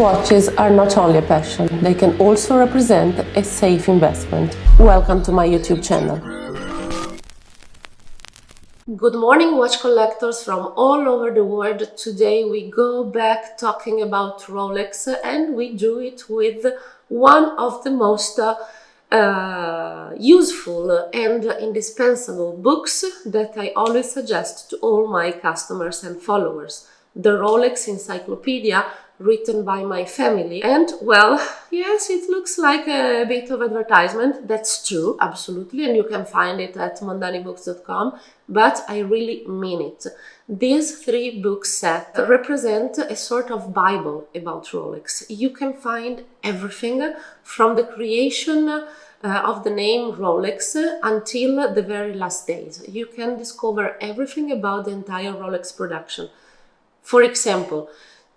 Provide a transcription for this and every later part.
watches are not only a passion, they can also represent a safe investment. Welcome to my YouTube channel. Good morning, watch collectors from all over the world. Today we go back talking about Rolex, and we do it with one of the most useful and indispensable books that I always suggest to all my customers and followers. The Rolex Encyclopedia, written by my family. And well, yes, it looks like a bit of advertisement. That's true, absolutely, and you can find it at mondanibooks.com, but I really mean it. These 3 book sets represent a sort of Bible about Rolex. You can find everything from the creation of the name Rolex until the very last days. You can discover everything about the entire Rolex production. For example,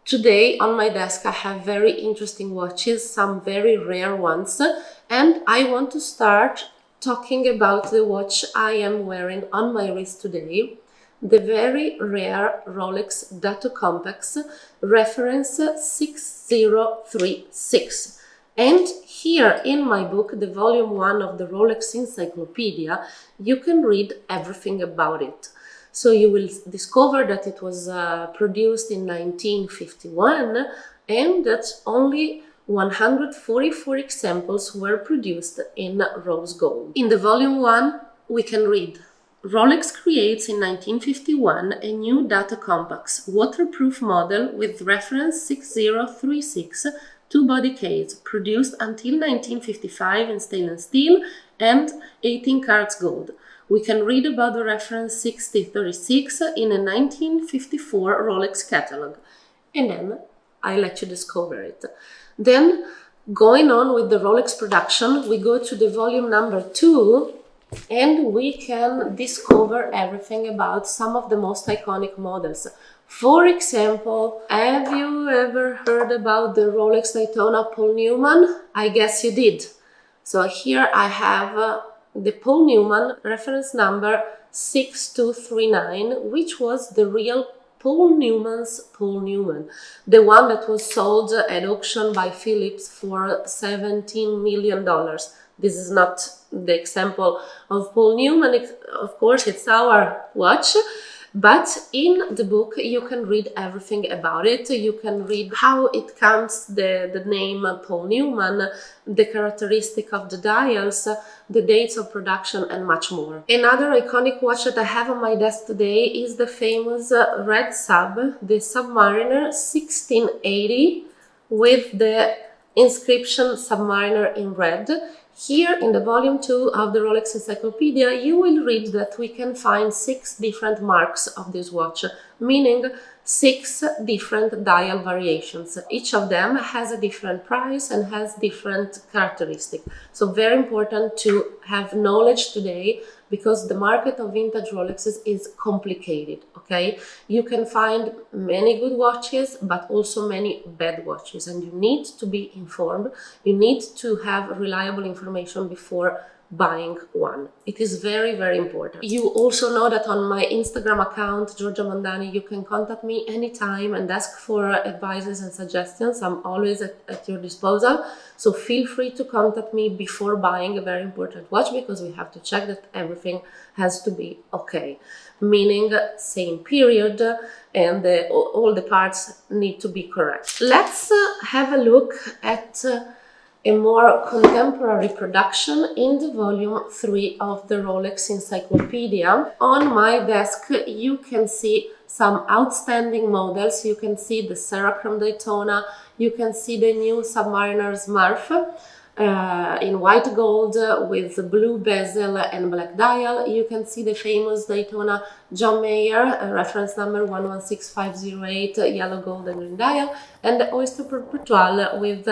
today on my desk I have very interesting watches, some very rare ones, and I want to start talking about the watch I am wearing on my wrist today, the very rare Rolex Dato Compax Reference 6036. And here in my book, the volume 1 of the Rolex Encyclopedia, you can read everything about it. So you will discover that it was produced in 1951 and that only 144 examples were produced in rose gold. In the volume 1, we can read: Rolex creates in 1951 a new Dato Compax waterproof model with reference 6036 two-body case, produced until 1955 in stainless steel and 18 karats gold. We can read about the reference 6036 in a 1954 Rolex catalog. And then I let you discover it. Then, going on with the Rolex production, we go to the volume number 2 and we can discover everything about some of the most iconic models. For example, have you ever heard about the Rolex Daytona Paul Newman? I guess you did. So here I have the Paul Newman reference number 6239, which was the real Paul Newman's Paul Newman, the one that was sold at auction by Phillips for $17 million. This is not the example of Paul Newman, of course it's our watch, but in the book you can read everything about it. You can read how it comes, the name Paul Newman, the characteristic of the dials, the dates of production, and much more. Another iconic watch that I have on my desk today is the famous red sub, the Submariner 1680, with the inscription Submariner in red. Here in the volume 2 of the Rolex Encyclopedia, you will read that we can find 6 different marks of this watch, meaning 6 different dial variations. Each of them has a different price and has different characteristics. So very important to have knowledge today, because the market of vintage Rolexes is complicated, okay? You can find many good watches, but also many bad watches, and you need to be informed. You need to have reliable information before buying one. It is very, very important. You also know that on my Instagram account, Giorgia Mondani, you can contact me anytime and ask for advices and suggestions. I'm always at your disposal. So feel free to contact me before buying a very important watch, because we have to check that everything has to be okay. Meaning same period and all the parts need to be correct. Let's have a look at a more contemporary production in the volume 3 of the Rolex Encyclopedia. On my desk you can see some outstanding models. You can see the Cerachrom Daytona, you can see the new Submariner Smurf in white gold with blue bezel and black dial. You can see the famous Daytona John Mayer, reference number 116508, yellow gold and green dial, and the Oyster Perpetual with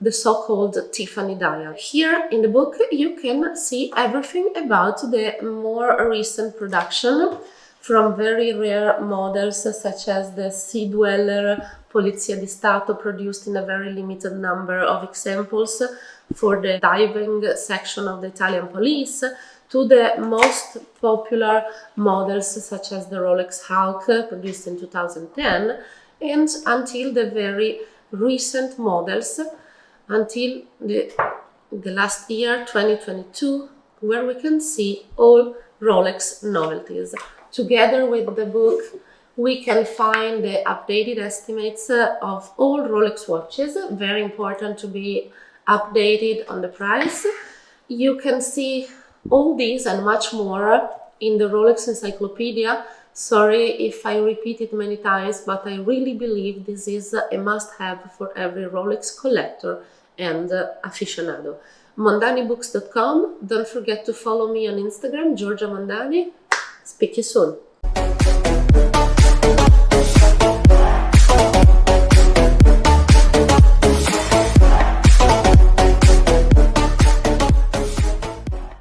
the so-called Tiffany dial. Here in the book you can see everything about the more recent production, from very rare models such as the Sea Dweller Polizia di Stato, produced in a very limited number of examples for the diving section of the Italian police, to the most popular models such as the Rolex Hulk, produced in 2010, and until the very recent models until the last year, 2022, where we can see all Rolex novelties. Together with the book, we can find the updated estimates of all Rolex watches, very important to be updated on the price. You can see all these and much more in the Rolex Encyclopedia. Sorry if I repeat it many times, but I really believe this is a must-have for every Rolex collector and aficionado. MondaniBooks.com. Don't forget to follow me on Instagram, Giorgia Mondani. Speak to you soon.